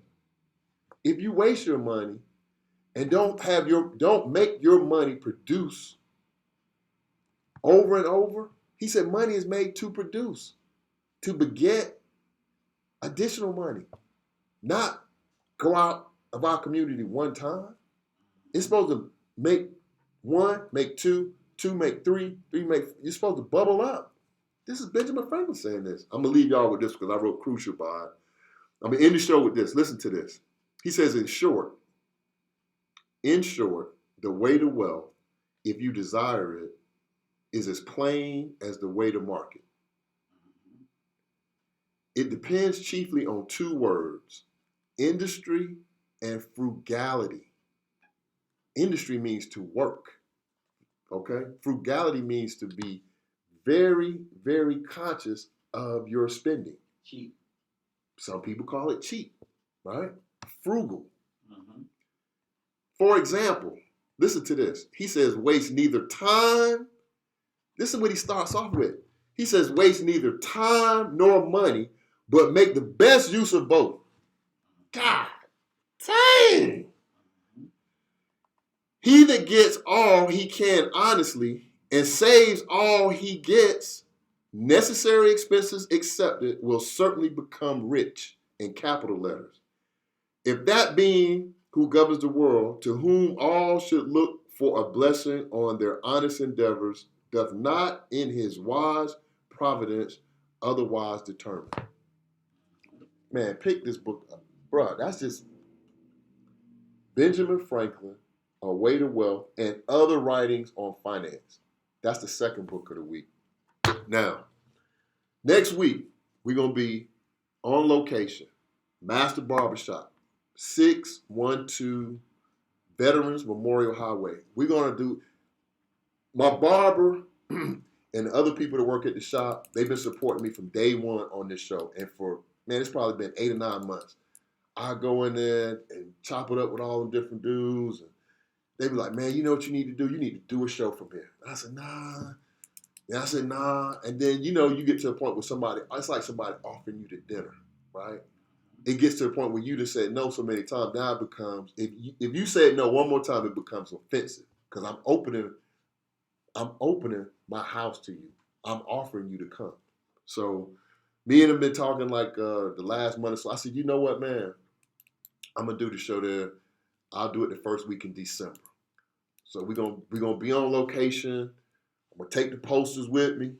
and don't make your money produce over and over, he said money is made to produce, to beget additional money, not go out of our community one time. It's supposed to make 1, make 2, 2 make 3, 3 make, you're supposed to bubble up. This is Benjamin Franklin saying this. I'm going to leave y'all with this because I wrote crucial by it. I'm going to end the show with this. Listen to this. He says, in short, In short, the way to wealth, if you desire it, is as plain as the way to market. It depends chiefly on two words, industry and frugality. Industry means to work, okay? Frugality means to be very, very conscious of your spending. Cheap. Some people call it cheap, right? Frugal. Mm-hmm. For example, listen to this. He says, waste neither time. This is what he starts off with. He says, waste neither time nor money, but make the best use of both. God dang. He that gets all he can honestly and saves all he gets, necessary expenses accepted, will certainly become rich in capital letters. If that being who governs the world, to whom all should look for a blessing on their honest endeavors, doth not in his wise providence otherwise determine. Man, pick this book up. Bruh, that's just Benjamin Franklin, A Way to Wealth, and other writings on finance. That's the second book of the week. Now, next week, we're going to be on location, Master Barbershop, 612 Veterans Memorial Highway. We're going to do, my barber and the other people that work at the shop, they've been supporting me from day one on this show. And for, man, it's probably been 8 or 9 months. I go in there and chop it up with all them different dudes. And they be like, man, you know what you need to do? You need to do a show from here. And I said, nah. And I said, nah. And then, you know, you get to a point where somebody, it's like somebody offering you the dinner, right? It gets to the point where you just said no so many times. Now it becomes, if you say no one more time, it becomes offensive. Because I'm opening my house to you. I'm offering you to come. So me and him been talking like the last month or so. I said, you know what, man? I'm gonna do the show there. I'll do it the first week in December. So we're gonna be on location. I'm gonna take the posters with me.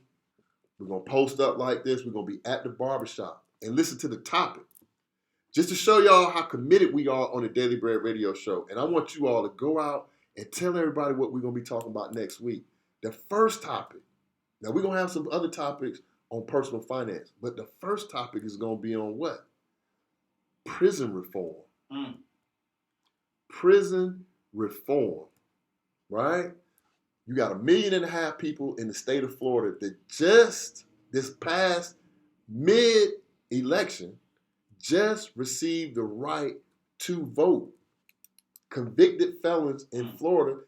We're gonna post up like this. We're gonna be at the barbershop and listen to the topic. Just to show y'all how committed we are on the Daily Bread Radio Show. And I want you all to go out and tell everybody what we're gonna be talking about next week. The first topic. Now we're gonna have some other topics on personal finance, but the first topic is gonna be on what? Prison reform. Prison reform, right? You got 1.5 million people in the state of Florida that just this past mid-election just received the right to vote. Convicted felons in Florida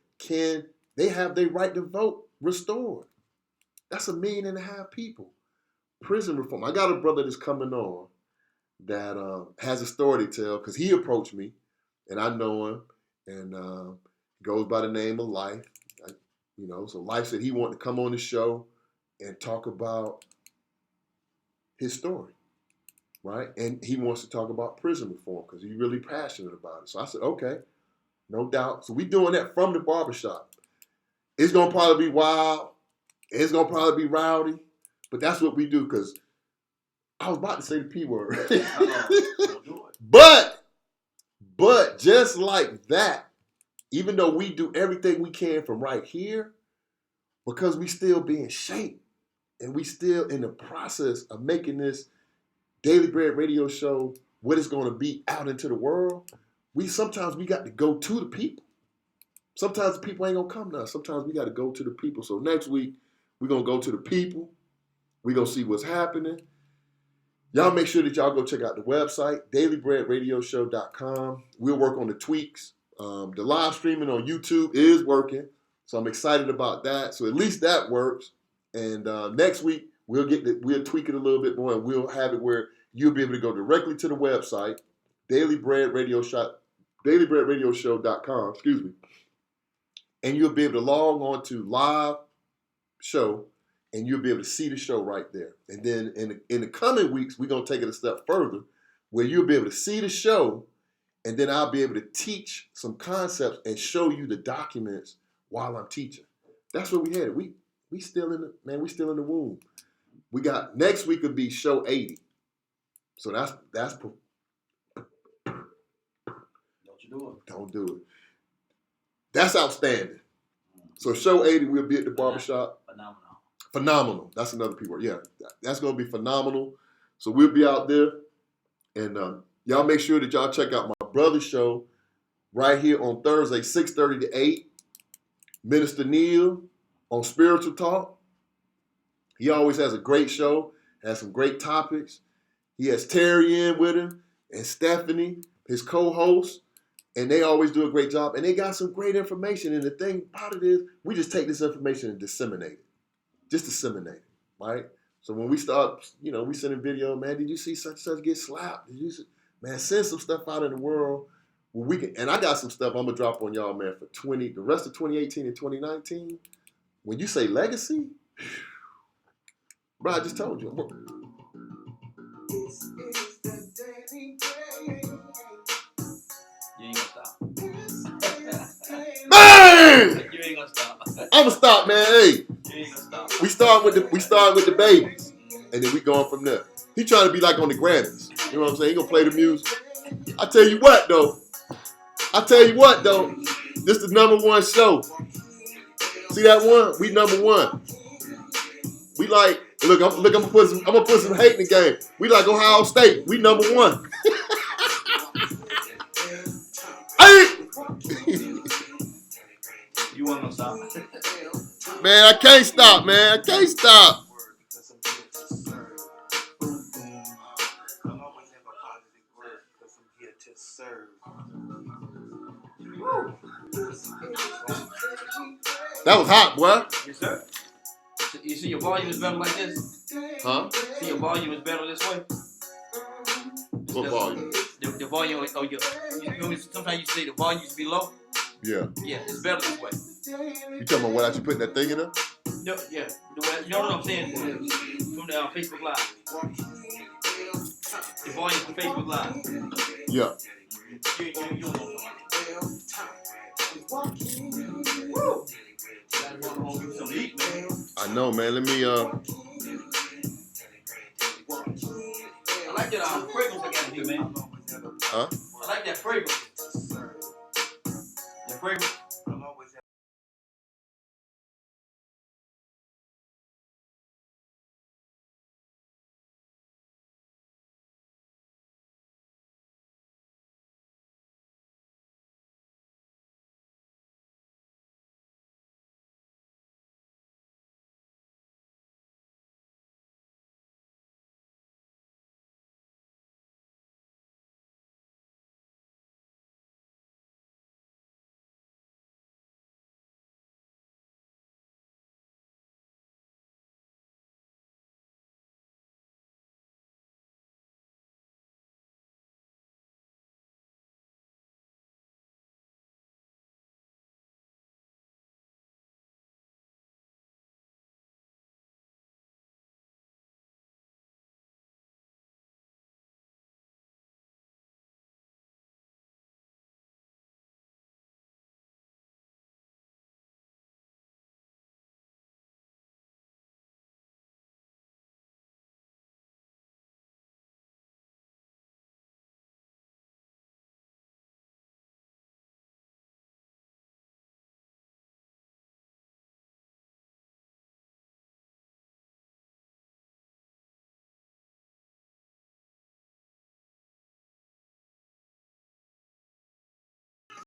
they have their right to vote restored. That's 1.5 million people. Prison reform. I got a brother that's coming on that has a story to tell because he approached me and I know him and goes by the name of Life. So Life said he wanted to come on the show and talk about his story, right? And he wants to talk about prison reform because he's really passionate about it. So I said, okay, no doubt. So we doing that from the barbershop. It's going to probably be wild. It's going to probably be rowdy. But that's what we do because I was about to say the P word. Don't do it. But just like that, even though we do everything we can from right here, because we still being shaped and we still in the process of making this Daily Bread Radio Show what it's going to be out into the world, sometimes we got to go to the people. Sometimes the people ain't going to come to us. Sometimes we got to go to the people. So next week, we're going to go to the people. We're going to see what's happening. Y'all make sure that y'all go check out the website, dailybreadradioshow.com. We'll work on the tweaks. The live streaming on YouTube is working, so I'm excited about that. So at least that works. And next week, we'll tweak it a little bit more, and we'll have it where you'll be able to go directly to the website, dailybreadradioshow.com, and you'll be able to log on to live show, and you'll be able to see the show right there. And then in the coming weeks, we're going to take it a step further where you'll be able to see the show, and then I'll be able to teach some concepts and show you the documents while I'm teaching. That's where we headed. We still in the womb. We got next week will be show 80. So that's Don't you do it. don't do it. That's outstanding. So show 80, we'll be at the barbershop. Phenomenal. That's another P word. Yeah, that's going to be phenomenal. So we'll be out there. And y'all make sure that y'all check out my brother's show right here on Thursday, 6:30 to 8. Minister Neil on Spiritual Talk. He always has a great show, has some great topics. He has Terry in with him and Stephanie, his co-host, and they always do a great job. And they got some great information. And the thing about it is, we just take this information and disseminate it. Just disseminate it, right? So when we start, we send a video, man, did you see such and such get slapped? Did you see? Man, send some stuff out in the world where we can. And I got some stuff I'm going to drop on y'all, man, for the rest of 2018 and 2019. When you say legacy, bro, I just told you. This is the daily bread. You ain't gonna stop. Man! You ain't gonna stop. I'm gonna stop, man. Hey, You ain't gonna stop. we start with the babies, and then we going from there. He trying to be like on the Grammys. You know what I'm saying? He gonna play the music. I tell you what though. This the #1 show. See that one? We #1. We like. Look, I'm gonna put some hate in the game. We like Ohio State. We #1. Hey! You want to stop? Man, I can't stop, man. I can't stop. That was hot, boy. Yes, sir. You see your volume is better like this? Huh? See your volume is better this way? What volume? The volume, sometimes you say the volume used to be low. Yeah. Yeah, it's better this way. You talking about what I should put in that thing in there? No, yeah. You know what I'm saying? From the Facebook Live. The volume from Facebook Live. Yeah. You don't know. I know, man. Let me I like that fragrance I got here, man. Huh? I like that fragrance. That fragrance.